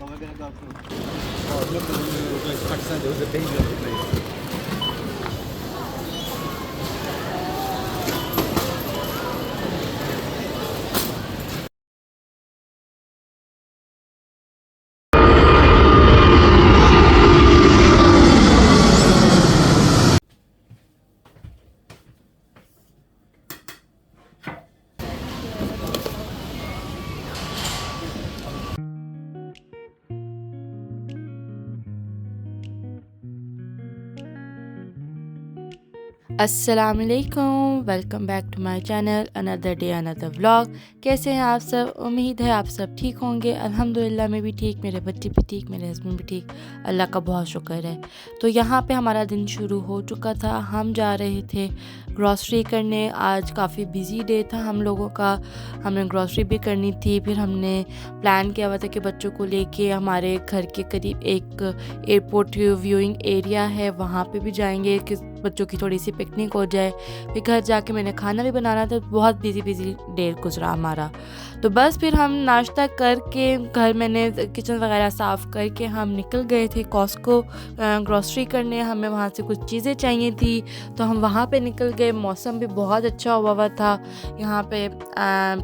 But we're gonna go through. Oh, remember when we were going to Pakistan, there was a baby on the plane. अस्सलामुअलैकुम, welcome back to my channel. Another day another vlog. कैसे हैं आप सब? उम्मीद है आप सब ठीक होंगे। अल्हम्दुलिल्लाह मैं भी ठीक, मेरे बच्चे भी ठीक, मेरे हस्बैंड भी ठीक, अल्लाह का बहुत शुक्र है। तो यहाँ पे हमारा दिन शुरू हो चुका था। हम जा रहे थे ग्रॉसरी करने। आज काफ़ी बिज़ी डे था हम लोगों का। हमें ग्रॉसरी भी करनी थी। फिर हमने प्लान किया हुआ था कि बच्चों को लेके हमारे घर के करीब एक एयरपोर्ट व्यूइंग एरिया है, वहाँ पे भी जाएंगे कि बच्चों की थोड़ी सी पिकनिक हो जाए। फिर घर जाके मैंने खाना भी बनाना था। बहुत बिज़ी डे गुजरा हमारा। तो बस फिर हम नाश्ता करके घर मैंने किचन वगैरह साफ़ करके हम निकल गए थे कॉस्को ग्रॉसरी करने। हमें वहाँ से कुछ चीज़ें चाहिए थी तो हम वहाँ पे निकल गए। मौसम भी बहुत अच्छा हुआ था। यहाँ पे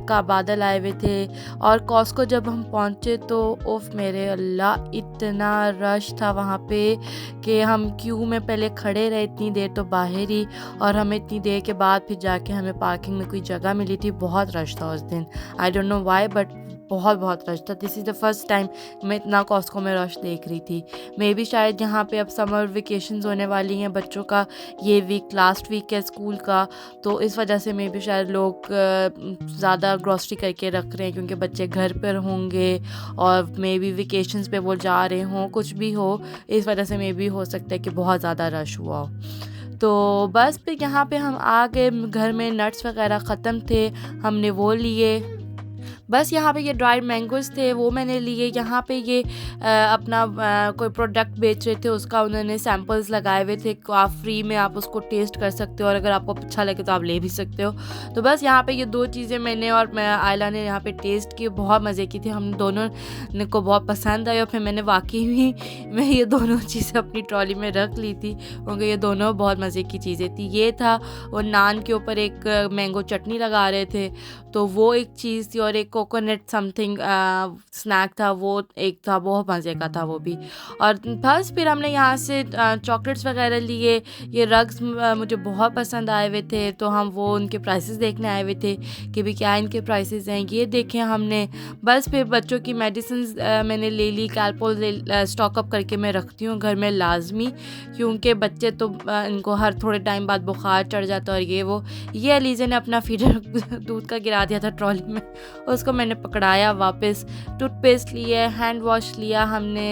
का बादल आए हुए थे। और कॉस्को जब हम पहुँचे तो उफ मेरे अल्लाह, इतना रश था वहाँ पे कि हम क्यू में पहले खड़े रहे इतनी देर तो बाहर ही, और हमें इतनी देर के बाद फिर जाके हमें पार्किंग में कोई जगह मिली थी। बहुत रश था उस दिन। I don't know why but बहुत रश था। This is the first time मैं इतना कॉस्को में रश देख रही थी। मे भी शायद यहाँ पे अब समर वेकेशंस होने वाली हैं बच्चों का। ये वीक लास्ट वीक है स्कूल का, तो इस वजह से मे भी शायद लोग ज़्यादा ग्रॉसरी करके रख रहे हैं क्योंकि बच्चे घर पर होंगे और मे भी वेकेशंस पे वो जा रहे हों, कुछ भी हो। इस वजह से मे भी हो सकता है कि बहुत ज़्यादा रश हुआ हो। तो बस फिर यहाँ पे हम आ गए। घर में नट्स वगैरह ख़त्म थे, हमने वो लिए। बस यहाँ पे ये ड्राइड मैंगोज़ थे, वो मैंने लिए। यहाँ पे ये अपना कोई प्रोडक्ट बेच रहे थे, उसका उन्होंने सैम्पल्स लगाए हुए थे। आप फ्री में आप उसको टेस्ट कर सकते हो और अगर आपको अच्छा लगे तो आप ले भी सकते हो। तो बस यहाँ पे ये दो चीज़ें मैंने और आयला ने यहाँ पे टेस्ट की, बहुत मज़े की थी। हम दोनों को बहुत पसंद आई और फिर मैंने वाकई भी मैं ये दोनों चीज़ें अपनी ट्रॉली में रख ली थी क्योंकि ये दोनों बहुत मज़े की चीज़ें थी। ये था, और नान के ऊपर एक मैंगो चटनी लगा रहे थे, तो वो एक चीज़ थी। और एक कोकोनट समथिंग स्नैक था, वो एक था, बहुत मज़े का था वो भी। और बस फिर हमने यहाँ से चॉकलेट्स वगैरह लिए। ये रग्स मुझे बहुत पसंद आए हुए थे, तो हम वो उनके प्राइसेस देखने आए हुए थे कि भी क्या इनके प्राइसेस हैं। ये देखें हमने। बस फिर बच्चों की मेडिसिन मैंने ले ली। कैलपोल स्टॉकअप करके मैं रखती हूँ घर में लाजमी, क्योंकि बच्चे तो इनको हर थोड़े टाइम बाद बुखार चढ़ जाता है और ये वो। ये अलीज़े ने अपना फीडर दूध का गिरा दिया था ट्रॉली में, उसको मैंने पकड़ाया वापस। टूथपेस्ट लिए, हैंड वॉश लिया हमने,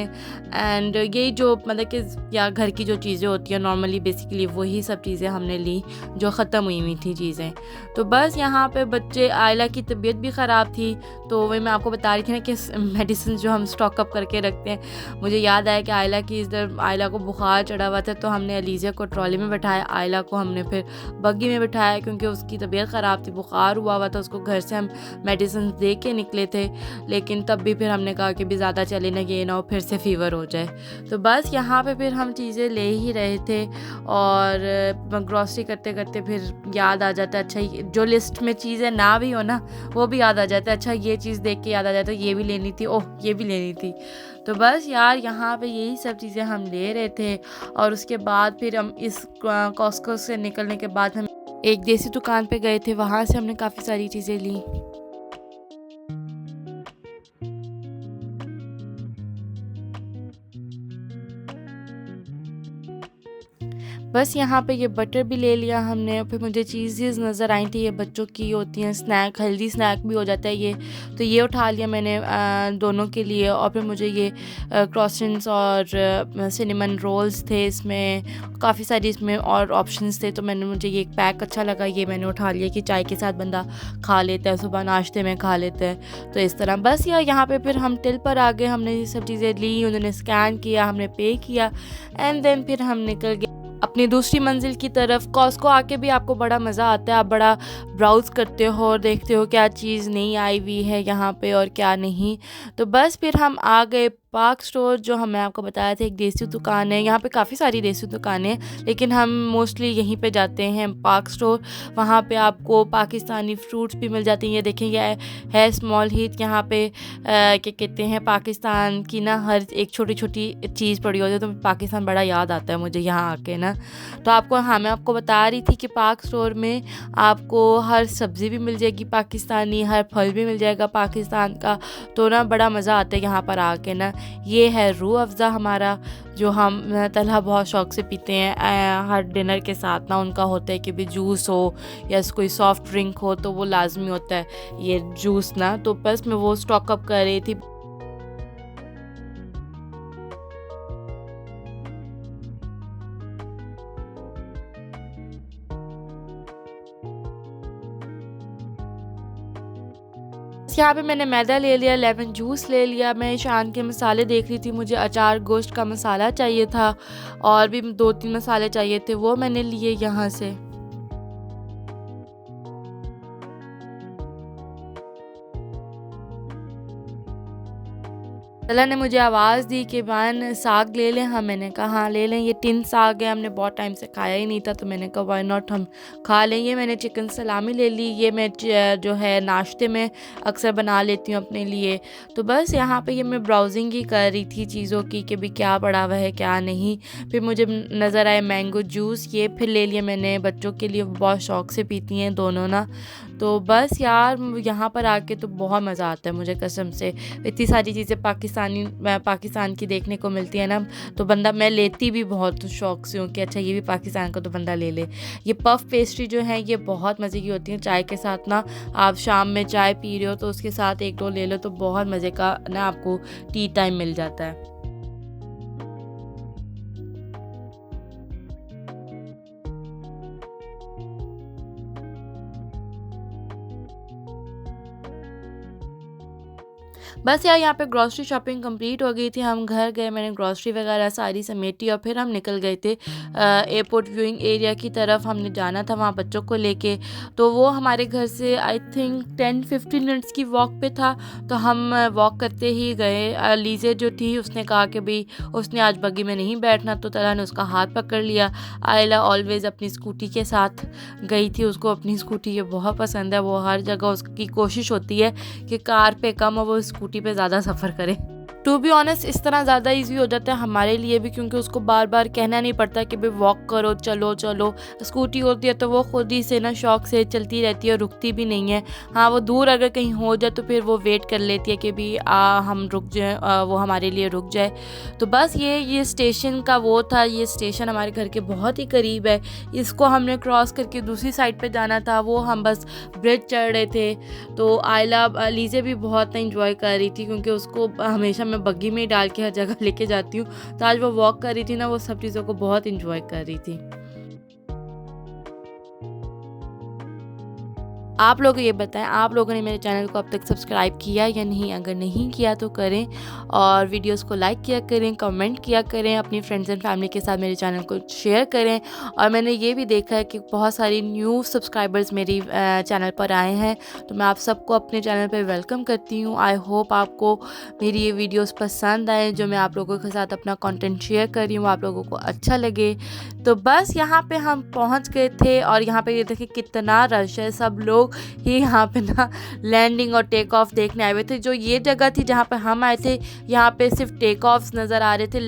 एंड यही जो मतलब कि या घर की जो चीज़ें होती हैं नॉर्मली बेसिकली वही सब चीज़ें हमने ली जो ख़त्म हुई थी चीज़ें। तो बस यहाँ पे बच्चे, आयला की तबीयत भी ख़राब थी, तो वही मैं आपको बता रही थी ना कि मेडिसिन जो हम स्टॉक अप करके रखते हैं। मुझे याद आया कि आयला को बुखार चढ़ा हुआ था, तो हमने अलीज़ा को ट्रॉली में बैठाया, आयला को हमने फिर बग्गी में बैठाया क्योंकि उसकी तबीयत ख़राब थी, बुखार हुआ था उसको। घर से हम मेडिसिन दे के निकले थे, लेकिन तब भी फिर हमने कहा कि भी ज़्यादा चले ना, ये ना हो फिर से फ़ीवर हो जाए। तो बस यहाँ पे फिर हम चीज़ें ले ही रहे थे और ग्रॉसरी करते करते फिर याद आ जाता है, अच्छा जो लिस्ट में चीज़ें ना भी हो ना वो भी याद आ जाता है। अच्छा ये चीज़ देख के याद आ जाता है ये भी लेनी थी, ओह ये भी लेनी थी। तो बस यार यहाँ पे यही सब चीज़ें हम ले रहे थे। और उसके बाद फिर हम इस कॉस्को से निकलने के बाद हम एक देसी दुकान पे गए थे, वहाँ से हमने काफ़ी सारी चीज़ें ली। बस यहाँ पे ये बटर भी ले लिया हमने। फिर मुझे चीज़ेज़ नज़र आई थी, ये बच्चों की होती हैं स्नैक, हेल्दी स्नैक भी हो जाता है ये, तो ये उठा लिया मैंने दोनों के लिए। और फिर मुझे ये क्रॉसेंट्स और सिनेमन रोल्स थे, इसमें काफ़ी सारी इसमें और ऑप्शंस थे, तो मुझे ये एक पैक अच्छा लगा, ये मैंने उठा लिया कि चाय के साथ बंदा खा लेता है, सुबह नाश्ते में खा लेता है, तो इस तरह। बस यार यहाँ पे फिर हम टिल पर आ गए, हमने ये सब चीज़ें ली, उन्होंने स्कैन किया, हमने पे किया, एंड देन फिर हम निकल गए अपनी दूसरी मंजिल की तरफ। कॉस्को आके भी आपको बड़ा मज़ा आता है, आप बड़ा ब्राउज़ करते हो और देखते हो क्या चीज़ नई आई हुई है यहाँ पे और क्या नहीं। तो बस फिर हम आ गए पार्क स्टोर जो मैं आपको बताया था एक देसी दुकान है। यहाँ पे काफ़ी सारी देसी दुकानें हैं, लेकिन हम मोस्टली यहीं पे जाते हैं पार्क स्टोर। वहाँ पे आपको पाकिस्तानी फ्रूट्स भी मिल जाते हैं। ये देखें, ये है स्मॉल हीथ। यहाँ पे क्या कहते हैं, पाकिस्तान की ना हर एक छोटी छोटी चीज़ पड़ी होती है, तो पाकिस्तान बड़ा याद आता है मुझे यहाँ आके ना। तो मैं आपको बता रही थी कि पार्क स्टोर में आपको हर सब्ज़ी भी मिल जाएगी पाकिस्तानी, हर फल भी मिल जाएगा पाकिस्तान का। तो ना बड़ा मज़ा आता है यहाँ पर आके ना। ये है रूह अफ़ज़ा हमारा, जो हम तलहा बहुत शौक़ से पीते हैं। हर डिनर के साथ ना उनका होता है कि भी जूस हो या कोई सॉफ्ट ड्रिंक हो तो वो लाजमी होता है ये जूस ना। तो बस मैं वो स्टॉक अप कर रही थी। यहाँ पे मैंने मैदा ले लिया, लेमन जूस ले लिया। मैं शान के मसाले देख रही थी, मुझे अचार गोश्त का मसाला चाहिए था और भी 2-3 मसाले चाहिए थे, वो मैंने लिए यहाँ से। तला ने मुझे आवाज़ दी कि बान साग ले लें। हाँ, मैंने कहा हाँ ले लें, ये टिन साग है, हमने बहुत टाइम से खाया ही नहीं था, तो मैंने कहा वाई नॉट, हम खा लेंगे। मैंने चिकन सलामी ले ली, ये मैं जो है नाश्ते में अक्सर बना लेती हूँ अपने लिए। तो बस यहाँ पे ये मैं ब्राउजिंग ही कर रही थी चीज़ों की कि भी क्या पड़ा हुआ है क्या नहीं। फिर मुझे नज़र आया मैंगो जूस, ये फिर ले लिया मैंने, बच्चों के लिए बहुत शौक़ से पीती हैं दोनों ना। तो बस यार यहाँ पर आके तो बहुत मज़ा आता है मुझे कसम से। इतनी सारी चीज़ें पाकिस्तान की देखने को मिलती है ना, तो बंदा, मैं लेती भी बहुत शौक़ से हूँ कि अच्छा ये भी पाकिस्तान का तो बंदा ले ले। ये पफ पेस्ट्री जो है ये बहुत मज़े की होती है चाय के साथ ना। आप शाम में चाय पी रहे हो तो उसके साथ 1-2 ले लो तो बहुत मज़े का ना आपको टी टाइम मिल जाता है। बस यार यहाँ पे ग्रॉसरी शॉपिंग कंप्लीट हो गई थी। हम घर गए, मैंने ग्रॉसरी वगैरह सारी समेटी और फिर हम निकल गए थे एयरपोर्ट व्यूइंग एरिया की तरफ। हमने जाना था वहाँ बच्चों को लेके। तो वो हमारे घर से आई थिंक 10-15 मिनट्स की वॉक पे था, तो हम वॉक करते ही गए। लीजे जो थी उसने कहा कि भाई उसने आज बग्गी में नहीं बैठना, तो तला ने उसका हाथ पकड़ लिया। आयला ऑलवेज़ अपनी स्कूटी के साथ गई थी, उसको अपनी स्कूटी ये बहुत पसंद है। वो हर जगह उसकी कोशिश होती है कि कार पे कम और वो स्कूटी पे ज़्यादा सफ़र करे। टू बी ऑनेस्ट इस तरह ज़्यादा इजी हो जाता है हमारे लिए भी, क्योंकि उसको बार बार कहना नहीं पड़ता कि भाई वॉक करो, चलो चलो। स्कूटी होती है तो वो खुद ही से ना शौक से चलती रहती है और रुकती भी नहीं है। हाँ, वो दूर अगर कहीं हो जाए तो फिर वो वेट कर लेती है कि भी हम रुक जाए, वो हमारे लिए रुक जाए। तो बस ये स्टेशन का वो था। ये स्टेशन हमारे घर के बहुत ही करीब है। इसको हमने क्रॉस करके दूसरी साइड पर जाना था, वो हम बस ब्रिज चढ़ रहे थे। तो आयला लीजे भी बहुत इंजॉय कर रही थी, क्योंकि उसको हमेशा मैं बग्गी में ही डाल के हर जगह लेके जाती हूँ। तो आज वो वॉक कर रही थी ना, वो सब चीज़ों को बहुत इंजॉय कर रही थी। आप लोग ये बताएं, आप लोगों ने मेरे चैनल को अब तक सब्सक्राइब किया या नहीं? अगर नहीं किया तो करें और वीडियोस को लाइक किया करें, कमेंट किया करें, अपनी फ्रेंड्स एंड फैमिली के साथ मेरे चैनल को शेयर करें। और मैंने ये भी देखा है कि बहुत सारी न्यू सब्सक्राइबर्स मेरी चैनल पर आए हैं, तो मैं आप सबको अपने चैनल पर वेलकम करती हूँ। आई होप आपको मेरी ये वीडियोज़ पसंद आए, जो मैं आप लोगों के साथ अपना कॉन्टेंट शेयर कर रही हूँ, आप लोगों को अच्छा लगे। तो बस यहाँ पे हम पहुँच गए थे और यहाँ पे ये देखिए कितना रश है। सब लोग ही यहाँ पे ना लैंडिंग और टेक ऑफ देखने आए हुए थे। जो ये जगह थी जहाँ पे हम आए थे, यहाँ पे सिर्फ टेक ऑफ्स नज़र आ रहे थे।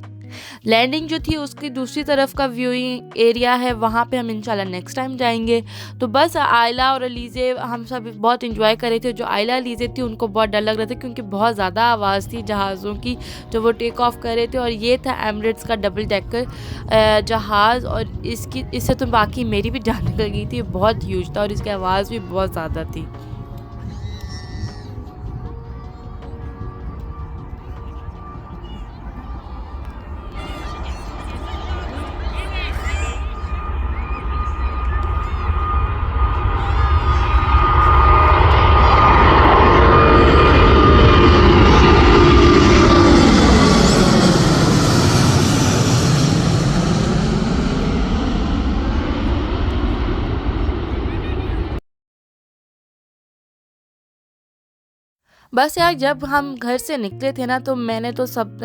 लैंडिंग जो थी उसकी दूसरी तरफ का व्यूइंग एरिया है, वहाँ पे हम इंशाल्लाह नेक्स्ट टाइम जाएंगे। तो बस आयला और अलीज़े हम सब बहुत इंजॉय कर रहे थे। जो आयला अलीज़े थी उनको बहुत डर लग रहा था, क्योंकि बहुत ज़्यादा आवाज़ थी जहाज़ों की जो वो टेक ऑफ कर रहे थे। और ये था एमिरेट्स का डबल डेकर जहाज़, और इससे तो बाकी मेरी भी जान निकल गई थी। बहुत ह्यूज था और इसकी आवाज़ भी बहुत ज़्यादा थी। बस यार जब हम घर से निकले थे ना तो मैंने तो सब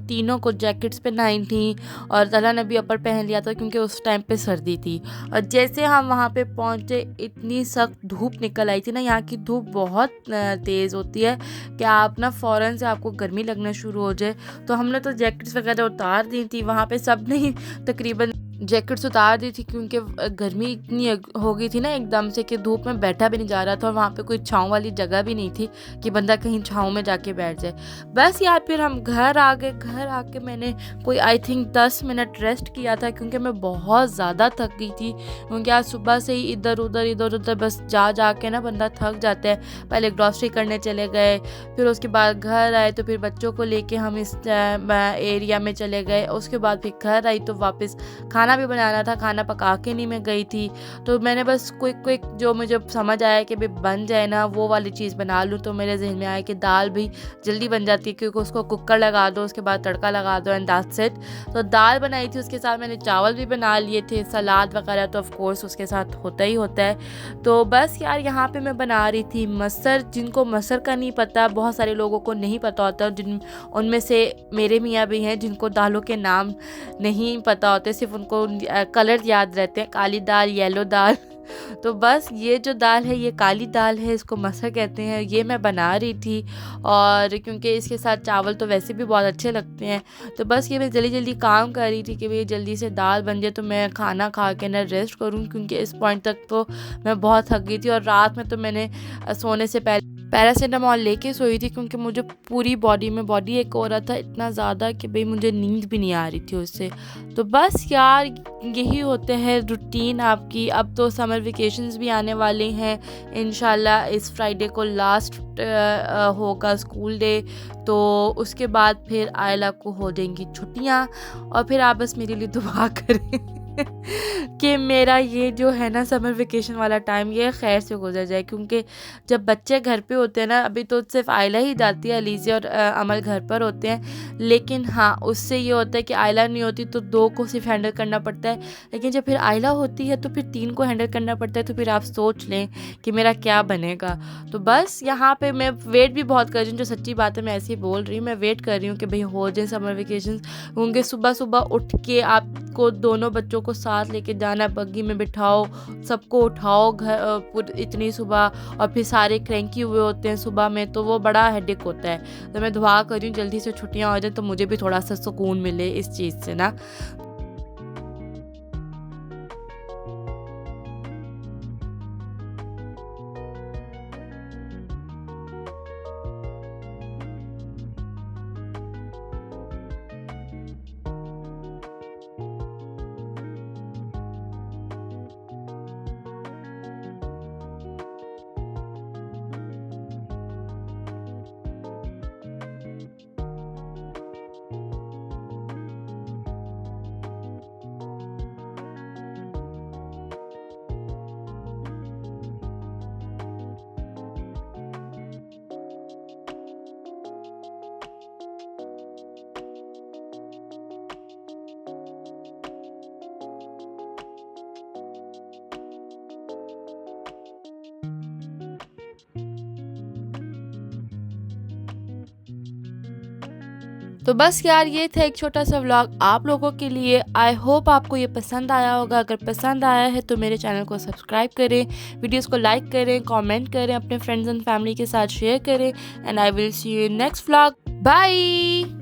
तीनों को जैकेट्स पहनाई थी और तला ने भी अपर पहन लिया था क्योंकि उस टाइम पे सर्दी थी। और जैसे हम वहाँ पे पहुँचे इतनी सख्त धूप निकल आई थी ना, यहाँ की धूप बहुत तेज़ होती है कि आप ना फ़ौरन से आपको गर्मी लगना शुरू हो जाए। तो हमने तो जैकेट्स वगैरह उतार दी थी, वहाँ पे सब ने ही तकरीबन जैकेट्स उतार दी थी क्योंकि गर्मी इतनी हो गई थी ना एकदम से कि धूप में बैठा भी नहीं जा रहा था और वहाँ पे कोई छाँव वाली जगह भी नहीं थी कि बंदा कहीं छाँव में जाके बैठ जाए। बस यार फिर हम घर आ गए। घर आके मैंने कोई आई थिंक 10 मिनट रेस्ट किया था क्योंकि मैं बहुत ज़्यादा थक गई थी, क्योंकि आज सुबह से ही इधर उधर बस जा के ना बंदा थक जाता है। पहले ग्रॉसरी करने चले गए, फिर उसके बाद घर आए तो फिर बच्चों को लेके हम इस एरिया में चले गए। उसके बाद फिर घर आई तो वापस खाना भी बनाना था, खाना पका के नहीं मैं गई थी। तो मैंने बस क्विक जो मुझे समझ आया कि भाई बन जाए ना वो वाली चीज़ बना लूँ। तो मेरे जहन में आया कि दाल भी जल्दी बन जाती है क्योंकि उसको कुकर लगा दो, उसके बाद तड़का लगा दो एंड दैट्स इट। तो दाल बनाई थी, उसके साथ मैंने चावल भी बना लिए थे, सलाद वगैरह तो ऑफ कोर्स उसके साथ होता ही होता है। तो बस यार यहाँ पे मैं बना रही थी मसर। जिनको मसर का नहीं पता, बहुत सारे लोगों को नहीं पता होता, उनमें से मेरे मियाँ भी हैं जिनको दालों के नाम नहीं पता होते, सिर्फ उनको कलर याद रहते हैं, काली दाल, येलो दाल। तो बस ये जो दाल है ये काली दाल है, इसको मसर कहते हैं। ये मैं बना रही थी और क्योंकि इसके साथ चावल तो वैसे भी बहुत अच्छे लगते हैं। तो बस ये मैं जल्दी काम कर रही थी कि भाई जल्दी से दाल बन जाए तो मैं खाना खा के ना रेस्ट करूं, क्योंकि इस पॉइंट तक तो मैं बहुत थक गई थी। और रात में तो मैंने सोने से पहले पैरासीटामोल लेके सोई थी क्योंकि मुझे पूरी बॉडी एक हो रहा था इतना ज़्यादा कि भाई मुझे नींद भी नहीं आ रही थी उससे। तो बस यार यही होते हैं रूटीन आपकी। अब तो समर वेकेशंस भी आने वाले हैं, इंशाल्लाह इस फ्राइडे को लास्ट होगा स्कूल डे। तो उसके बाद फिर आयला को हो जाएंगी छुट्टियां और फिर आप बस मेरे लिए दुआ करें कि मेरा ये जो है ना समर वेकेशन वाला टाइम ये खैर से गुजर जाए। क्योंकि जब बच्चे घर पे होते हैं ना, अभी तो सिर्फ आयला ही जाती है, अलीज़ा और अमल घर पर होते हैं, लेकिन हाँ उससे ये होता है कि आयला नहीं होती तो 2 को सिर्फ हैंडल करना पड़ता है, लेकिन जब फिर आयला होती है तो फिर 3 को हैंडल करना पड़ता है। तो फिर आप सोच लें कि मेरा क्या बनेगा। तो बस यहाँ पे मैं वेट भी बहुत कर रही हूँ, जो सच्ची बात है मैं ऐसे ही बोल रही हूँ, मैं वेट कर रही हूँ कि भाई हो जाए समर वेकेशन। क्योंकि सुबह उठ के आपको दोनों बच्चों को साथ लेके जाना, बग्गी में बिठाओ, सबको उठाओ घर इतनी सुबह, और फिर सारे क्रैंकी हुए होते हैं सुबह में, तो वो बड़ा हेडेक होता है। तो मैं दुआ कर रही हूँ जल्दी से छुट्टियाँ हो जाए तो मुझे भी थोड़ा सा सुकून मिले इस चीज़ से ना। तो बस यार ये था एक छोटा सा व्लॉग आप लोगों के लिए। आई होप आपको ये पसंद आया होगा। अगर पसंद आया है तो मेरे चैनल को सब्सक्राइब करें, वीडियोस को लाइक करें, कमेंट करें, अपने फ्रेंड्स एंड फैमिली के साथ शेयर करें। And I will see you in next vlog. Bye.